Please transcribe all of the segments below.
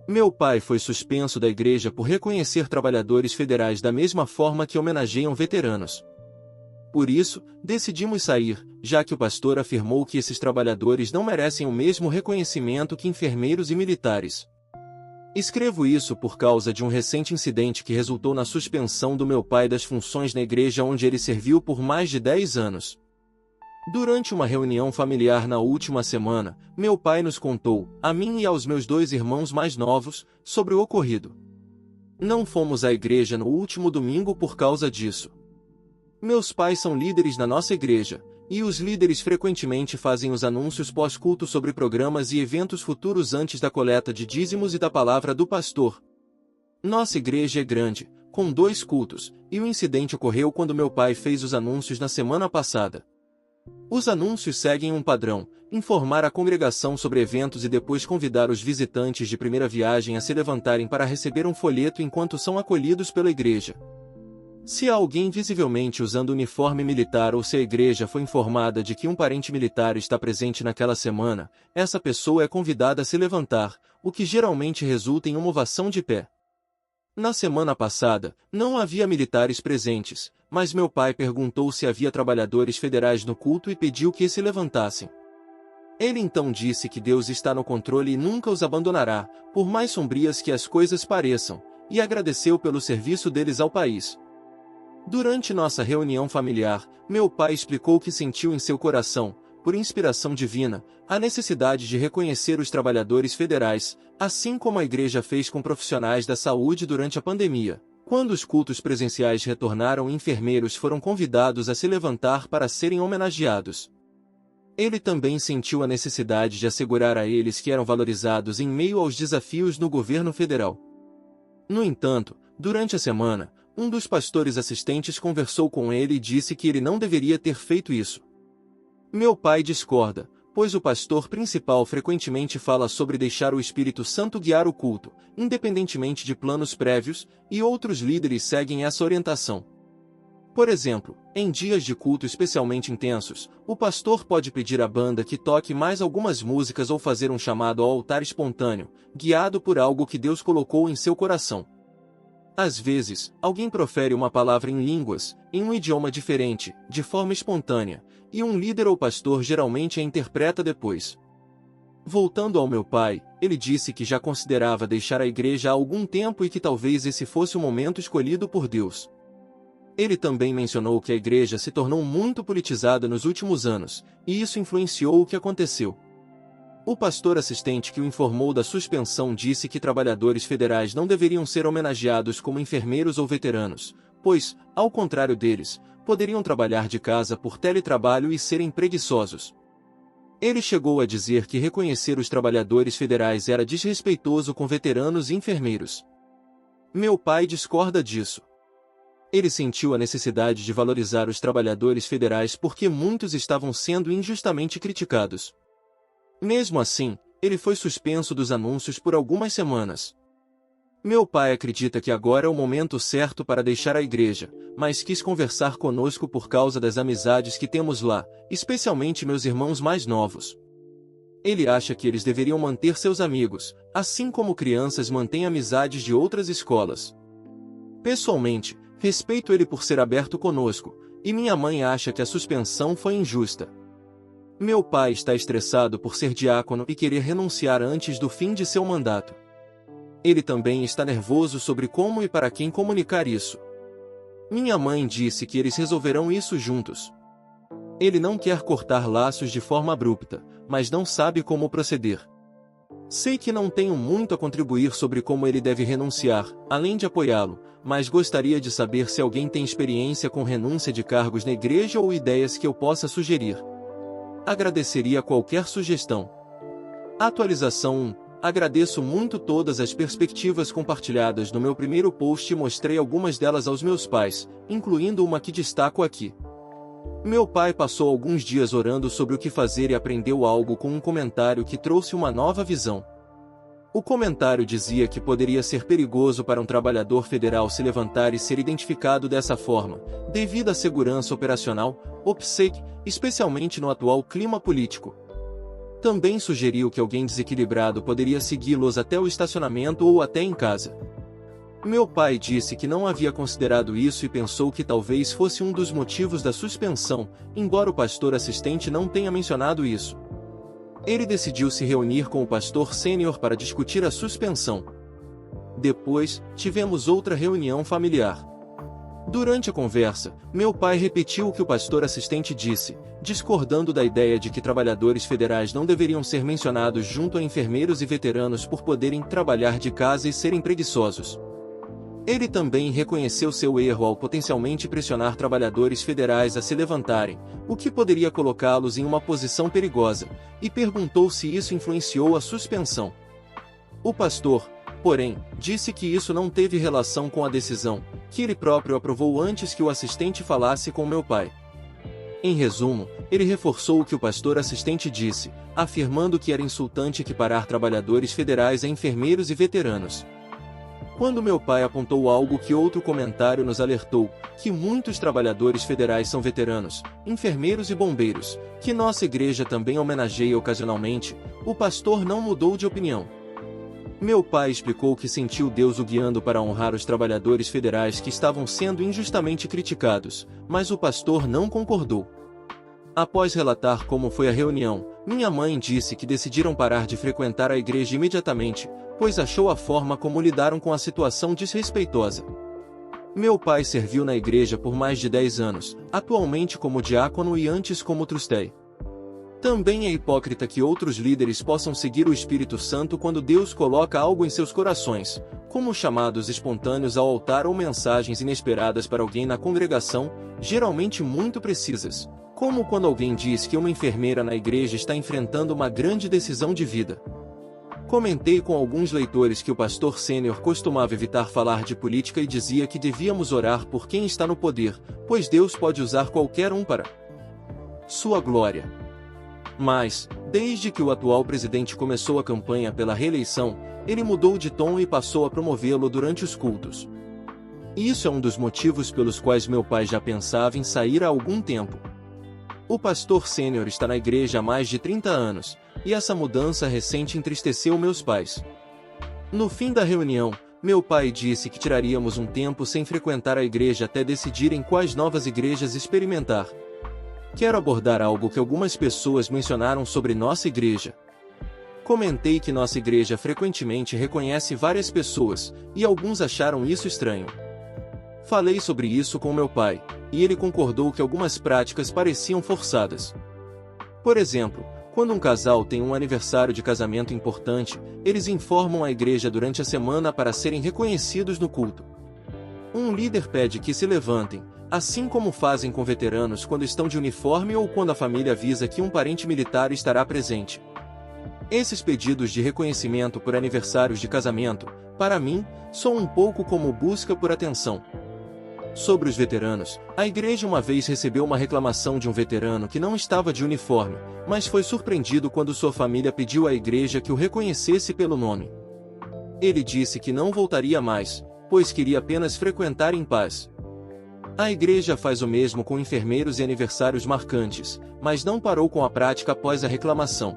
Meu pai foi suspenso da igreja por reconhecer trabalhadores federais da mesma forma que homenageiam veteranos. Por isso, decidimos sair, já que o pastor afirmou que esses trabalhadores não merecem o mesmo reconhecimento que enfermeiros e militares. Escrevo isso por causa de um recente incidente que resultou na suspensão do meu pai das funções na igreja onde ele serviu por mais de 10 anos. Durante uma reunião familiar na última semana, meu pai nos contou, a mim e aos meus 2 irmãos mais novos, sobre o ocorrido. Não fomos à igreja no último domingo por causa disso. Meus pais são líderes na nossa igreja, e os líderes frequentemente fazem os anúncios pós-culto sobre programas e eventos futuros antes da coleta de dízimos e da palavra do pastor. Nossa igreja é grande, com 2 cultos, e o incidente ocorreu quando meu pai fez os anúncios na semana passada. Os anúncios seguem um padrão: informar a congregação sobre eventos e depois convidar os visitantes de primeira viagem a se levantarem para receber um folheto enquanto são acolhidos pela igreja. Se há alguém visivelmente usando uniforme militar ou se a igreja foi informada de que um parente militar está presente naquela semana, essa pessoa é convidada a se levantar, o que geralmente resulta em uma ovação de pé. Na semana passada, não havia militares presentes, mas meu pai perguntou se havia trabalhadores federais no culto e pediu que se levantassem. Ele então disse que Deus está no controle e nunca os abandonará, por mais sombrias que as coisas pareçam, e agradeceu pelo serviço deles ao país. Durante nossa reunião familiar, meu pai explicou que sentiu em seu coração, por inspiração divina, a necessidade de reconhecer os trabalhadores federais, assim como a igreja fez com profissionais da saúde durante a pandemia. Quando os cultos presenciais retornaram, enfermeiros foram convidados a se levantar para serem homenageados. Ele também sentiu a necessidade de assegurar a eles que eram valorizados em meio aos desafios no governo federal. No entanto, durante a semana, um dos pastores assistentes conversou com ele e disse que ele não deveria ter feito isso. Meu pai discorda, pois o pastor principal frequentemente fala sobre deixar o Espírito Santo guiar o culto, independentemente de planos prévios, e outros líderes seguem essa orientação. Por exemplo, em dias de culto especialmente intensos, o pastor pode pedir à banda que toque mais algumas músicas ou fazer um chamado ao altar espontâneo, guiado por algo que Deus colocou em seu coração. Às vezes, alguém profere uma palavra em línguas, em um idioma diferente, de forma espontânea, e um líder ou pastor geralmente a interpreta depois. Voltando ao meu pai, ele disse que já considerava deixar a igreja há algum tempo e que talvez esse fosse o momento escolhido por Deus. Ele também mencionou que a igreja se tornou muito politizada nos últimos anos, e isso influenciou o que aconteceu. O pastor assistente que o informou da suspensão disse que trabalhadores federais não deveriam ser homenageados como enfermeiros ou veteranos, pois, ao contrário deles, poderiam trabalhar de casa por teletrabalho e serem preguiçosos. Ele chegou a dizer que reconhecer os trabalhadores federais era desrespeitoso com veteranos e enfermeiros. Meu pai discorda disso. Ele sentiu a necessidade de valorizar os trabalhadores federais porque muitos estavam sendo injustamente criticados. Mesmo assim, ele foi suspenso dos anúncios por algumas semanas. Meu pai acredita que agora é o momento certo para deixar a igreja, mas quis conversar conosco por causa das amizades que temos lá, especialmente meus irmãos mais novos. Ele acha que eles deveriam manter seus amigos, assim como crianças mantêm amizades de outras escolas. Pessoalmente, respeito ele por ser aberto conosco, e minha mãe acha que a suspensão foi injusta. Meu pai está estressado por ser diácono e querer renunciar antes do fim de seu mandato. Ele também está nervoso sobre como e para quem comunicar isso. Minha mãe disse que eles resolverão isso juntos. Ele não quer cortar laços de forma abrupta, mas não sabe como proceder. Sei que não tenho muito a contribuir sobre como ele deve renunciar, além de apoiá-lo, mas gostaria de saber se alguém tem experiência com renúncia de cargos na igreja ou ideias que eu possa sugerir. Agradeceria qualquer sugestão. Atualização 1. Agradeço muito todas as perspectivas compartilhadas no meu primeiro post e mostrei algumas delas aos meus pais, incluindo uma que destaco aqui. Meu pai passou alguns dias orando sobre o que fazer e aprendeu algo com um comentário que trouxe uma nova visão. O comentário dizia que poderia ser perigoso para um trabalhador federal se levantar e ser identificado dessa forma, devido à segurança operacional, OPSEC, especialmente no atual clima político. Também sugeriu que alguém desequilibrado poderia segui-los até o estacionamento ou até em casa. Meu pai disse que não havia considerado isso e pensou que talvez fosse um dos motivos da suspensão, embora o pastor assistente não tenha mencionado isso. Ele decidiu se reunir com o pastor sênior para discutir a suspensão. Depois, tivemos outra reunião familiar. Durante a conversa, meu pai repetiu o que o pastor assistente disse, discordando da ideia de que trabalhadores federais não deveriam ser mencionados junto a enfermeiros e veteranos por poderem trabalhar de casa e serem preguiçosos. Ele também reconheceu seu erro ao potencialmente pressionar trabalhadores federais a se levantarem, o que poderia colocá-los em uma posição perigosa, e perguntou se isso influenciou a suspensão. O pastor, porém, disse que isso não teve relação com a decisão, que ele próprio aprovou antes que o assistente falasse com meu pai. Em resumo, ele reforçou o que o pastor assistente disse, afirmando que era insultante equiparar trabalhadores federais a enfermeiros e veteranos. Quando meu pai apontou algo que outro comentário nos alertou, que muitos trabalhadores federais são veteranos, enfermeiros e bombeiros, que nossa igreja também homenageia ocasionalmente, o pastor não mudou de opinião. Meu pai explicou que sentiu Deus o guiando para honrar os trabalhadores federais que estavam sendo injustamente criticados, mas o pastor não concordou. Após relatar como foi a reunião, minha mãe disse que decidiram parar de frequentar a igreja imediatamente, pois achou a forma como lidaram com a situação desrespeitosa. Meu pai serviu na igreja por mais de 10 anos, atualmente como diácono e antes como trustei. Também é hipócrita que outros líderes possam seguir o Espírito Santo quando Deus coloca algo em seus corações, como chamados espontâneos ao altar ou mensagens inesperadas para alguém na congregação, geralmente muito precisas, como quando alguém diz que uma enfermeira na igreja está enfrentando uma grande decisão de vida. Comentei com alguns leitores que o pastor sênior costumava evitar falar de política e dizia que devíamos orar por quem está no poder, pois Deus pode usar qualquer um para sua glória. Mas, desde que o atual presidente começou a campanha pela reeleição, ele mudou de tom e passou a promovê-lo durante os cultos. Isso é um dos motivos pelos quais meu pai já pensava em sair há algum tempo. O pastor sênior está na igreja há mais de 30 anos, e essa mudança recente entristeceu meus pais. No fim da reunião, meu pai disse que tiraríamos um tempo sem frequentar a igreja até decidirem quais novas igrejas experimentar. Quero abordar algo que algumas pessoas mencionaram sobre nossa igreja. Comentei que nossa igreja frequentemente reconhece várias pessoas, e alguns acharam isso estranho. Falei sobre isso com meu pai, e ele concordou que algumas práticas pareciam forçadas. Por exemplo, quando um casal tem um aniversário de casamento importante, eles informam a igreja durante a semana para serem reconhecidos no culto. Um líder pede que se levantem, assim como fazem com veteranos quando estão de uniforme ou quando a família avisa que um parente militar estará presente. Esses pedidos de reconhecimento por aniversários de casamento, para mim, são um pouco como busca por atenção. Sobre os veteranos, a igreja uma vez recebeu uma reclamação de um veterano que não estava de uniforme, mas foi surpreendido quando sua família pediu à igreja que o reconhecesse pelo nome. Ele disse que não voltaria mais, pois queria apenas frequentar em paz. A igreja faz o mesmo com enfermeiros e aniversários marcantes, mas não parou com a prática após a reclamação.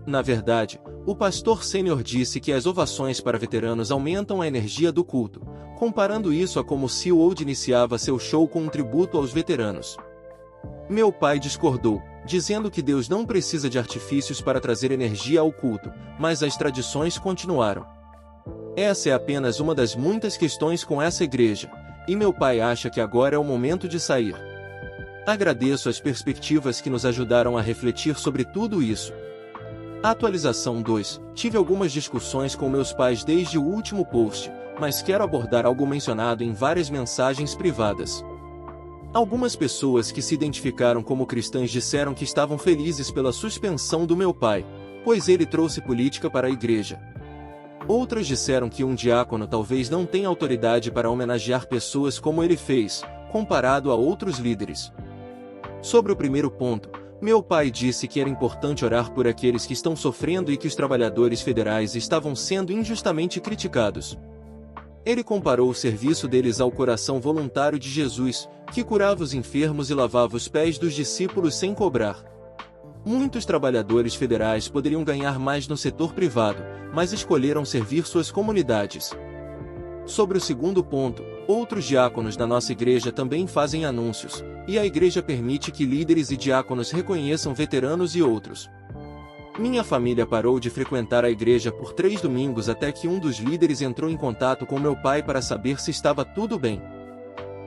Na verdade, o pastor sênior disse que as ovações para veteranos aumentam a energia do culto, comparando isso a como se o Old iniciava seu show com um tributo aos veteranos. Meu pai discordou, dizendo que Deus não precisa de artifícios para trazer energia ao culto, mas as tradições continuaram. Essa é apenas uma das muitas questões com essa igreja, e meu pai acha que agora é o momento de sair. Agradeço as perspectivas que nos ajudaram a refletir sobre tudo isso. Atualização 2. Tive algumas discussões com meus pais desde o último post, mas quero abordar algo mencionado em várias mensagens privadas. Algumas pessoas que se identificaram como cristãs disseram que estavam felizes pela suspensão do meu pai, pois ele trouxe política para a igreja. Outras disseram que um diácono talvez não tenha autoridade para homenagear pessoas como ele fez, comparado a outros líderes. Sobre o primeiro ponto, meu pai disse que era importante orar por aqueles que estão sofrendo e que os trabalhadores federais estavam sendo injustamente criticados. Ele comparou o serviço deles ao coração voluntário de Jesus, que curava os enfermos e lavava os pés dos discípulos sem cobrar. Muitos trabalhadores federais poderiam ganhar mais no setor privado, mas escolheram servir suas comunidades. Sobre o segundo ponto, outros diáconos da nossa igreja também fazem anúncios, e a igreja permite que líderes e diáconos reconheçam veteranos e outros. Minha família parou de frequentar a igreja por 3 domingos até que um dos líderes entrou em contato com meu pai para saber se estava tudo bem.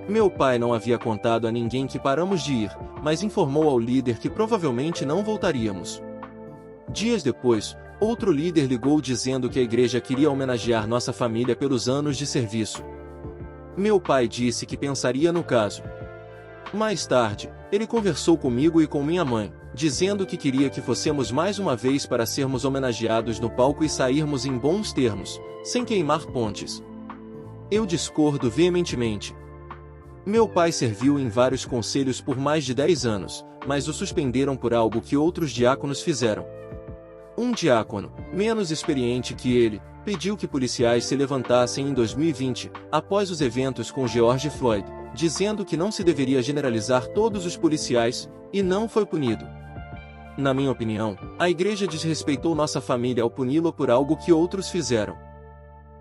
Meu pai não havia contado a ninguém que paramos de ir, mas informou ao líder que provavelmente não voltaríamos. Dias depois, outro líder ligou dizendo que a igreja queria homenagear nossa família pelos anos de serviço. Meu pai disse que pensaria no caso. Mais tarde, ele conversou comigo e com minha mãe, dizendo que queria que fossemos mais uma vez para sermos homenageados no palco e sairmos em bons termos, sem queimar pontes. Eu discordo veementemente. Meu pai serviu em vários conselhos por mais de 10 anos, mas o suspenderam por algo que outros diáconos fizeram. Um diácono, menos experiente que ele, pediu que policiais se levantassem em 2020, após os eventos com George Floyd, dizendo que não se deveria generalizar todos os policiais, e não foi punido. Na minha opinião, a igreja desrespeitou nossa família ao puni-lo por algo que outros fizeram.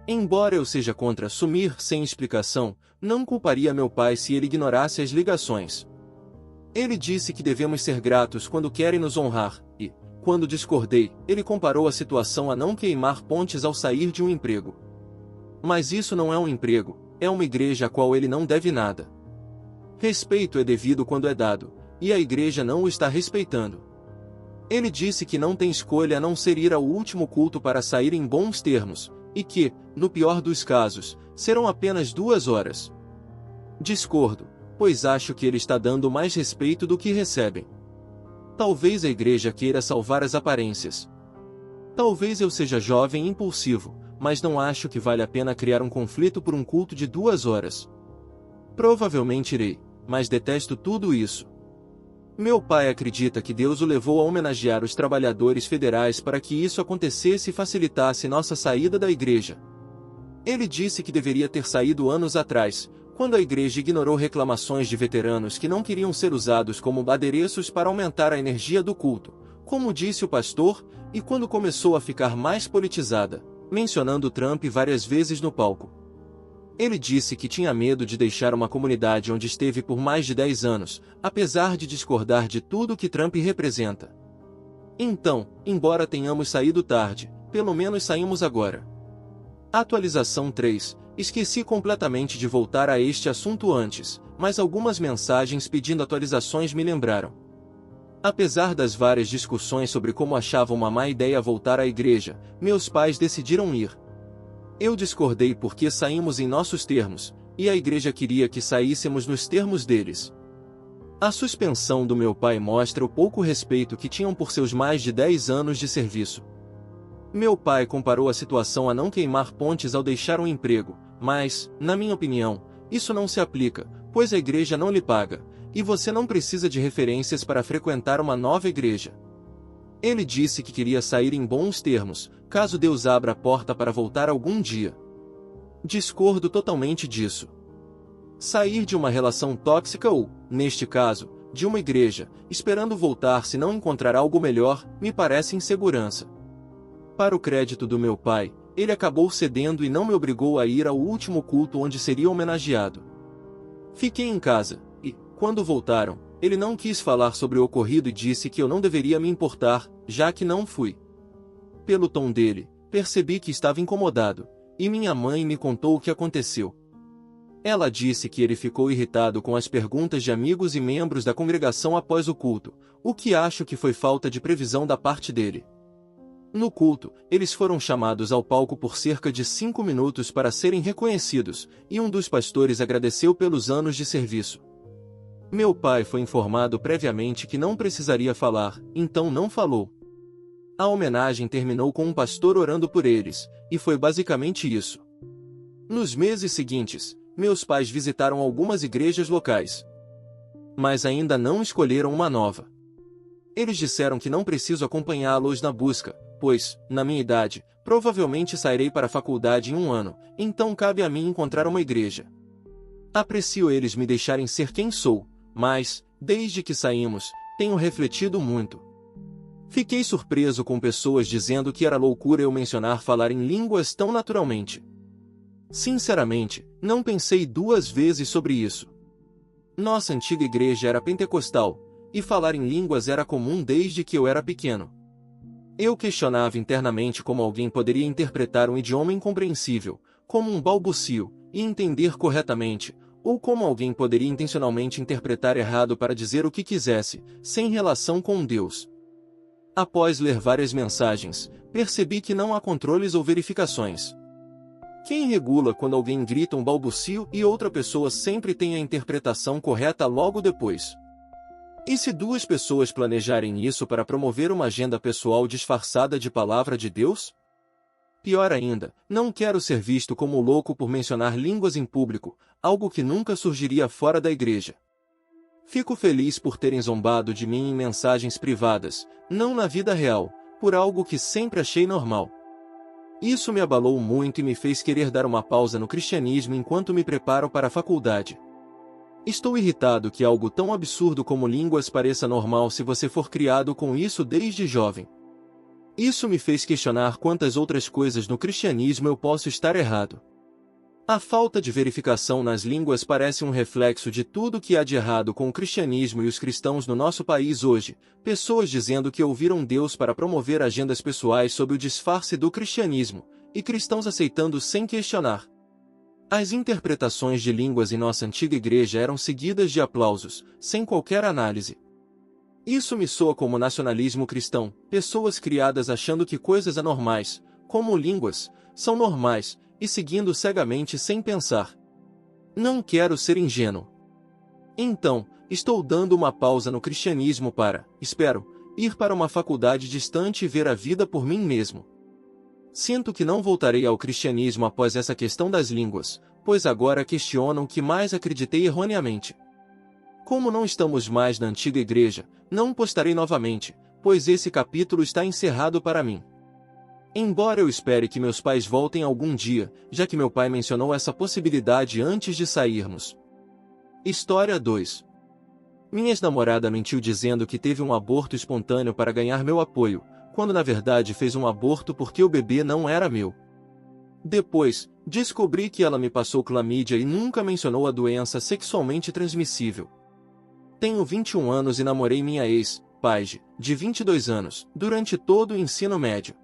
Embora eu seja contra sumir sem explicação, não culparia meu pai se ele ignorasse as ligações. Ele disse que devemos ser gratos quando querem nos honrar, e, quando discordei, ele comparou a situação a não queimar pontes ao sair de um emprego. Mas isso não é um emprego, é uma igreja a qual ele não deve nada. Respeito é devido quando é dado, e a igreja não o está respeitando. Ele disse que não tem escolha a não ser ir ao último culto para sair em bons termos, e que, no pior dos casos, serão apenas 2 horas. Discordo, pois acho que ele está dando mais respeito do que recebem. Talvez a igreja queira salvar as aparências. Talvez eu seja jovem e impulsivo, mas não acho que vale a pena criar um conflito por um culto de 2 horas. Provavelmente irei, mas detesto tudo isso. Meu pai acredita que Deus o levou a homenagear os trabalhadores federais para que isso acontecesse e facilitasse nossa saída da igreja. Ele disse que deveria ter saído anos atrás, quando a igreja ignorou reclamações de veteranos que não queriam ser usados como adereços para aumentar a energia do culto, como disse o pastor, e quando começou a ficar mais politizada, mencionando Trump várias vezes no palco. Ele disse que tinha medo de deixar uma comunidade onde esteve por mais de 10 anos, apesar de discordar de tudo que Trump representa. Então, embora tenhamos saído tarde, pelo menos saímos agora. Atualização 3. Esqueci completamente de voltar a este assunto antes, mas algumas mensagens pedindo atualizações me lembraram. Apesar das várias discussões sobre como achavam uma má ideia voltar à igreja, meus pais decidiram ir. Eu discordei porque saímos em nossos termos, e a igreja queria que saíssemos nos termos deles. A suspensão do meu pai mostra o pouco respeito que tinham por seus mais de 10 anos de serviço. Meu pai comparou a situação a não queimar pontes ao deixar um emprego, mas, na minha opinião, isso não se aplica, pois a igreja não lhe paga, e você não precisa de referências para frequentar uma nova igreja. Ele disse que queria sair em bons termos, caso Deus abra a porta para voltar algum dia. Discordo totalmente disso. Sair de uma relação tóxica ou, neste caso, de uma igreja, esperando voltar se não encontrar algo melhor, me parece insegurança. Para o crédito do meu pai, ele acabou cedendo e não me obrigou a ir ao último culto onde seria homenageado. Fiquei em casa, e, quando voltaram, ele não quis falar sobre o ocorrido e disse que eu não deveria me importar, já que não fui. Pelo tom dele, percebi que estava incomodado, e minha mãe me contou o que aconteceu. Ela disse que ele ficou irritado com as perguntas de amigos e membros da congregação após o culto, o que acho que foi falta de previsão da parte dele. No culto, eles foram chamados ao palco por cerca de 5 minutos para serem reconhecidos, e um dos pastores agradeceu pelos anos de serviço. Meu pai foi informado previamente que não precisaria falar, então não falou. A homenagem terminou com um pastor orando por eles, e foi basicamente isso. Nos meses seguintes, meus pais visitaram algumas igrejas locais. Mas ainda não escolheram uma nova. Eles disseram que não preciso acompanhá-los na busca, pois, na minha idade, provavelmente sairei para a faculdade em 1 ano, então cabe a mim encontrar uma igreja. Aprecio eles me deixarem ser quem sou, mas, desde que saímos, tenho refletido muito. Fiquei surpreso com pessoas dizendo que era loucura eu mencionar falar em línguas tão naturalmente. Sinceramente, não pensei duas vezes sobre isso. Nossa antiga igreja era pentecostal, e falar em línguas era comum desde que eu era pequeno. Eu questionava internamente como alguém poderia interpretar um idioma incompreensível, como um balbucio, e entender corretamente, ou como alguém poderia intencionalmente interpretar errado para dizer o que quisesse, sem relação com Deus. Após ler várias mensagens, percebi que não há controles ou verificações. Quem regula quando alguém grita um balbucio e outra pessoa sempre tem a interpretação correta logo depois? E se duas pessoas planejarem isso para promover uma agenda pessoal disfarçada de palavra de Deus? Pior ainda, não quero ser visto como louco por mencionar línguas em público, algo que nunca surgiria fora da igreja. Fico feliz por terem zombado de mim em mensagens privadas, não na vida real, por algo que sempre achei normal. Isso me abalou muito e me fez querer dar uma pausa no cristianismo enquanto me preparo para a faculdade. Estou irritado que algo tão absurdo como línguas pareça normal se você for criado com isso desde jovem. Isso me fez questionar quantas outras coisas no cristianismo eu posso estar errado. A falta de verificação nas línguas parece um reflexo de tudo que há de errado com o cristianismo e os cristãos no nosso país hoje, pessoas dizendo que ouviram Deus para promover agendas pessoais sob o disfarce do cristianismo, e cristãos aceitando sem questionar. As interpretações de línguas em nossa antiga igreja eram seguidas de aplausos, sem qualquer análise. Isso me soa como nacionalismo cristão, pessoas criadas achando que coisas anormais, como línguas, são normais, e seguindo cegamente sem pensar. Não quero ser ingênuo. Então, estou dando uma pausa no cristianismo para, espero, ir para uma faculdade distante e ver a vida por mim mesmo. Sinto que não voltarei ao cristianismo após essa questão das línguas, pois agora questionam o que mais acreditei erroneamente. Como não estamos mais na antiga igreja, não postarei novamente, pois esse capítulo está encerrado para mim. Embora eu espere que meus pais voltem algum dia, já que meu pai mencionou essa possibilidade antes de sairmos. História 2. Minha ex-namorada mentiu dizendo que teve um aborto espontâneo para ganhar meu apoio, quando na verdade fez um aborto porque o bebê não era meu. Depois, descobri que ela me passou clamídia e nunca mencionou a doença sexualmente transmissível. Tenho 21 anos e namorei minha ex, Paige, de 22 anos, durante todo o ensino médio.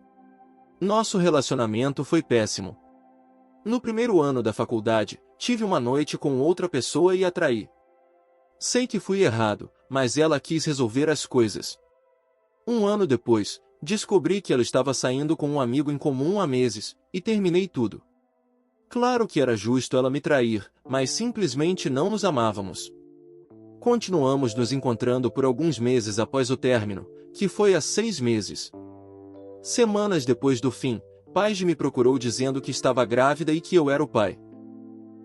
Nosso relacionamento foi péssimo. No primeiro ano da faculdade, tive uma noite com outra pessoa e a traí. Sei que fui errado, mas ela quis resolver as coisas. Um ano depois, descobri que ela estava saindo com um amigo em comum há meses, e terminei tudo. Claro que era justo ela me trair, mas simplesmente não nos amávamos. Continuamos nos encontrando por alguns meses após o término, que foi há 6 meses. Semanas depois do fim, Paige me procurou dizendo que estava grávida e que eu era o pai.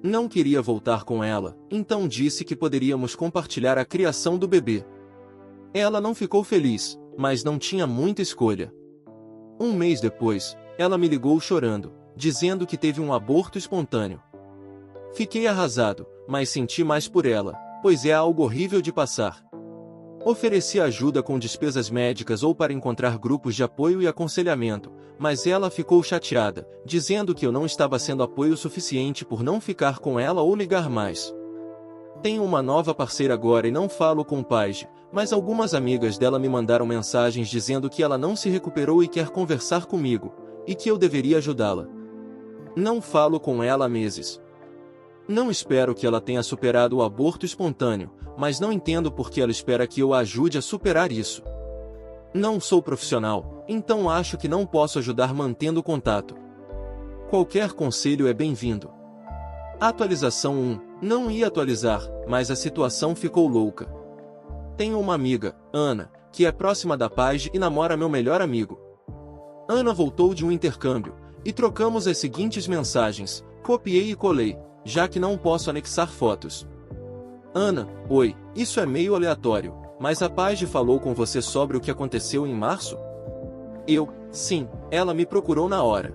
Não queria voltar com ela, então disse que poderíamos compartilhar a criação do bebê. Ela não ficou feliz, mas não tinha muita escolha. Um mês depois, ela me ligou chorando, dizendo que teve um aborto espontâneo. Fiquei arrasado, mas senti mais por ela, pois é algo horrível de passar. Ofereci ajuda com despesas médicas ou para encontrar grupos de apoio e aconselhamento, mas ela ficou chateada, dizendo que eu não estava sendo apoio suficiente por não ficar com ela ou ligar mais. Tenho uma nova parceira agora e não falo com Paige, mas algumas amigas dela me mandaram mensagens dizendo que ela não se recuperou e quer conversar comigo, e que eu deveria ajudá-la. Não falo com ela há meses. Não espero que ela tenha superado o aborto espontâneo, mas não entendo por que ela espera que eu a ajude a superar isso. Não sou profissional, então acho que não posso ajudar mantendo contato. Qualquer conselho é bem-vindo. Atualização 1. Não ia atualizar, mas a situação ficou louca. Tenho uma amiga, Ana, que é próxima da Paige e namora meu melhor amigo. Ana voltou de um intercâmbio, e trocamos as seguintes mensagens, copiei e colei, já que não posso anexar fotos. Ana, oi, isso é meio aleatório, mas a Paige falou com você sobre o que aconteceu em março? Eu, sim, ela me procurou na hora.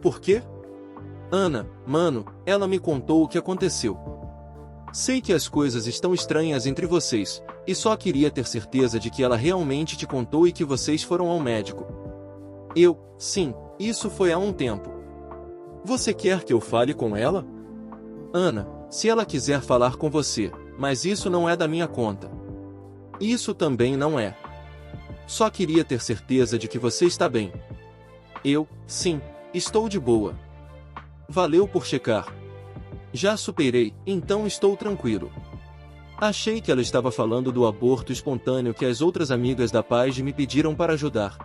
Por quê? Ana, mano, ela me contou o que aconteceu. Sei que as coisas estão estranhas entre vocês, e só queria ter certeza de que ela realmente te contou e que vocês foram ao médico. Sim, isso foi há um tempo. Você quer que eu fale com ela? Ana, se ela quiser falar com você, mas isso não é da minha conta. Isso também não é. Só queria ter certeza de que você está bem. Sim, estou de boa. Valeu por checar. Já superei, então estou tranquilo. Achei que ela estava falando do aborto espontâneo que as outras amigas da Paige me pediram para ajudar.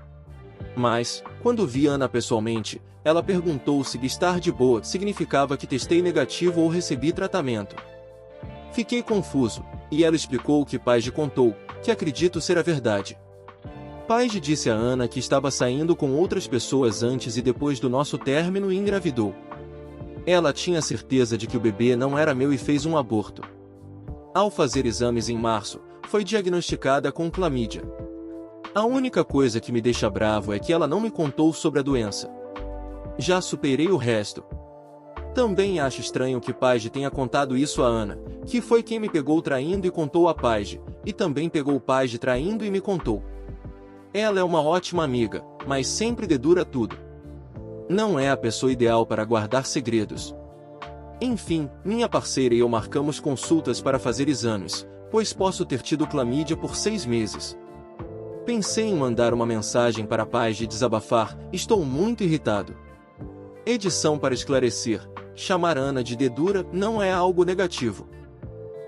Mas, quando vi Ana pessoalmente, ela perguntou se estar de boa significava que testei negativo ou recebi tratamento. Fiquei confuso, e ela explicou o que Paige contou, que acredito ser a verdade. Paige disse a Ana que estava saindo com outras pessoas antes e depois do nosso término e engravidou. Ela tinha certeza de que o bebê não era meu e fez um aborto. Ao fazer exames em março, foi diagnosticada com clamídia. A única coisa que me deixa bravo é que ela não me contou sobre a doença. Já superei o resto. Também acho estranho que Paige tenha contado isso a Ana, que foi quem me pegou traindo e contou a Paige, e também pegou Paige traindo e me contou. Ela é uma ótima amiga, mas sempre dedura tudo. Não é a pessoa ideal para guardar segredos. Enfim, minha parceira e eu marcamos consultas para fazer exames, pois posso ter tido clamídia por 6 meses. Pensei em mandar uma mensagem para a Paige e desabafar, estou muito irritado. Edição para esclarecer, chamar Ana de dedura não é algo negativo.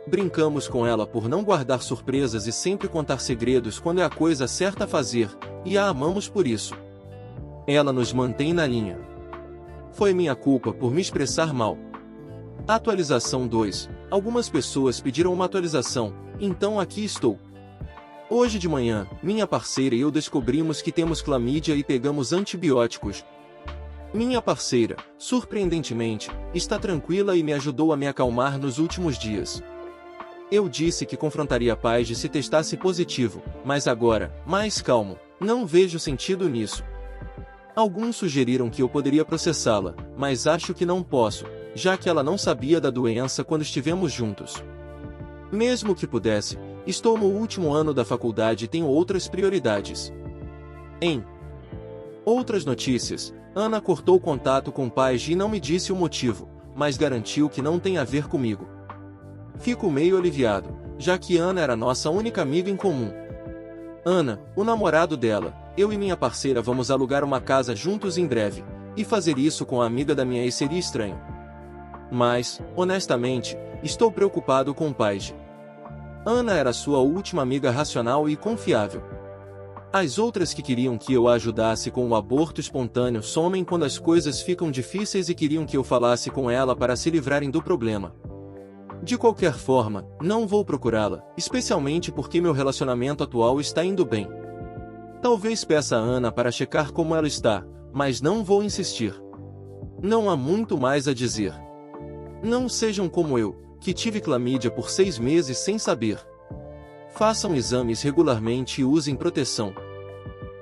Brincamos com ela por não guardar surpresas e sempre contar segredos quando é a coisa certa a fazer, e a amamos por isso. Ela nos mantém na linha. Foi minha culpa por me expressar mal. Atualização 2. Algumas pessoas pediram uma atualização, então aqui estou. Hoje de manhã, minha parceira e eu descobrimos que temos clamídia e pegamos antibióticos. Minha parceira, surpreendentemente, está tranquila e me ajudou a me acalmar nos últimos dias. Eu disse que confrontaria a Paige se testasse positivo, mas agora, mais calmo, não vejo sentido nisso. Alguns sugeriram que eu poderia processá-la, mas acho que não posso, já que ela não sabia da doença quando estivemos juntos. Mesmo que pudesse, estou no último ano da faculdade e tenho outras prioridades. Em outras notícias, Ana cortou contato com Paige e não me disse o motivo, mas garantiu que não tem a ver comigo. Fico meio aliviado, já que Ana era nossa única amiga em comum. Ana, o namorado dela, eu e minha parceira vamos alugar uma casa juntos em breve, e fazer isso com a amiga da minha ex seria estranho. Mas, honestamente, estou preocupado com Paige. Ana era sua última amiga racional e confiável. As outras que queriam que eu a ajudasse com o aborto espontâneo somem quando as coisas ficam difíceis e queriam que eu falasse com ela para se livrarem do problema. De qualquer forma, não vou procurá-la, especialmente porque meu relacionamento atual está indo bem. Talvez peça a Ana para checar como ela está, mas não vou insistir. Não há muito mais a dizer. Não sejam como eu, que tive clamídia por 6 meses sem saber. Façam exames regularmente e usem proteção.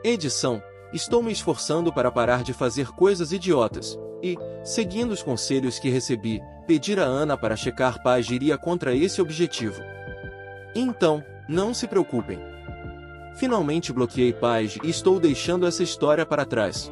Edição: estou me esforçando para parar de fazer coisas idiotas, e, seguindo os conselhos que recebi, pedir a Ana para checar Paige iria contra esse objetivo. Então, não se preocupem. Finalmente bloqueei Paige e estou deixando essa história para trás.